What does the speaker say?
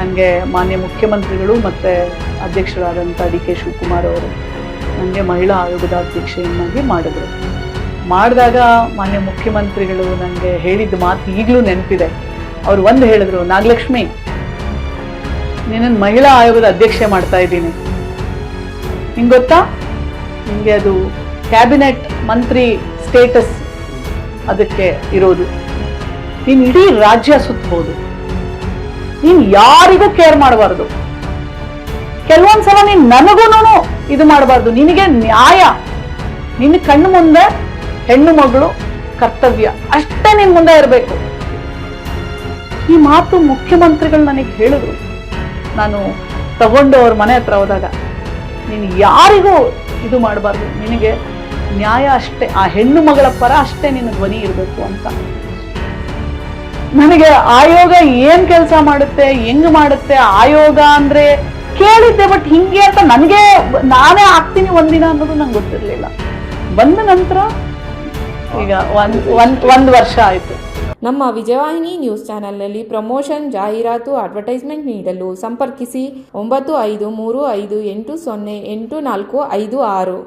ನನಗೆ ಮಾನ್ಯ ಮುಖ್ಯಮಂತ್ರಿಗಳು ಮತ್ತು ಅಧ್ಯಕ್ಷರಾದಂಥ DK ಶಿವಕುಮಾರ್ ಅವರು ನನಗೆ ಮಹಿಳಾ ಆಯೋಗದ ಅಧ್ಯಕ್ಷೆಯನ್ನಾಗಿ ಮಾಡಿದಾಗ ಮಾನ್ಯ ಮುಖ್ಯಮಂತ್ರಿಗಳು ನನಗೆ ಹೇಳಿದ ಮಾತು ಈಗಲೂ ನೆನಪಿದೆ. ಅವರು ಒಂದು ಹೇಳಿದ್ರು, ನಾಗಲಕ್ಷ್ಮಿ, ನಿನ್ನನ್ನು ಮಹಿಳಾ ಆಯೋಗದ ಅಧ್ಯಕ್ಷೆ ಮಾಡ್ತಾ ಇದ್ದೀನಿ. ನಿಂಗೆ ಗೊತ್ತಾ, ನಿಮಗೆ ಅದು ಕ್ಯಾಬಿನೆಟ್ ಮಂತ್ರಿ ಸ್ಟೇಟಸ್ ಅದಕ್ಕೆ ಇರೋದು. ನೀನು ಇಡೀ ರಾಜ್ಯ ಸುತ್ತಬಹುದು, ನೀನು ಯಾರಿಗೂ ಕೇರ್ ಮಾಡಬಾರ್ದು. ಕೆಲವೊಂದ್ಸಲ ನೀನು ನನಗೂ ಇದು ಮಾಡಬಾರ್ದು. ನಿನಗೆ ನ್ಯಾಯ, ನಿನ್ನ ಕಣ್ಣು ಮುಂದೆ ಹೆಣ್ಣು ಮಗಳು ಕರ್ತವ್ಯ ಅಷ್ಟೇ ನಿನ್ ಮುಂದೆ ಇರಬೇಕು. ಈ ಮಾತು ಮುಖ್ಯಮಂತ್ರಿಗಳು ನನಗೆ ಹೇಳಿದ್ರು. ನಾನು ತಗೊಂಡು ಅವ್ರ ಮನೆ ಹತ್ರ ಹೋದಾಗ, ನೀನು ಯಾರಿಗೂ ಇದು ಮಾಡಬಾರ್ದು, ನಿನಗೆ ನ್ಯಾಯ ಅಷ್ಟೇ, ಆ ಹೆಣ್ಣು ಮಗಳ ಪರ ಅಷ್ಟೇ ನಿನ್ನ ಧ್ವನಿ ಇರಬೇಕು ಅಂತ. ನನಗೆ ಆಯೋಗ ಏನ್ ಕೆಲಸ ಮಾಡುತ್ತೆ, ಹೆಂಗ್ ಮಾಡುತ್ತೆ ಆಯೋಗ ಅಂದ್ರೆ ಕೇಳಿದ್ದೆ, ಬಟ್ ಹಿಂಗೆ ಅಂತ ನಾನೇ ಆಗ್ತೀನಿ ಒಂದಿನ ಅನ್ನೋದು ನಂಗೆ ಗೊತ್ತಿರ್ಲಿಲ್ಲ. ಬಂದ ನಂತರ ಈಗ ಒಂದ್ ವರ್ಷ ಆಯ್ತು. ನಮ್ಮ ವಿಜಯವಾಹಿನಿ ನ್ಯೂಸ್ ಚಾನೆಲ್ನಲ್ಲಿ ಪ್ರಮೋಷನ್, ಜಾಹೀರಾತು, ಅಡ್ವರ್ಟೈಸ್ಮೆಂಟ್ ನೀಡಲು ಸಂಪರ್ಕಿಸಿ 9535808456.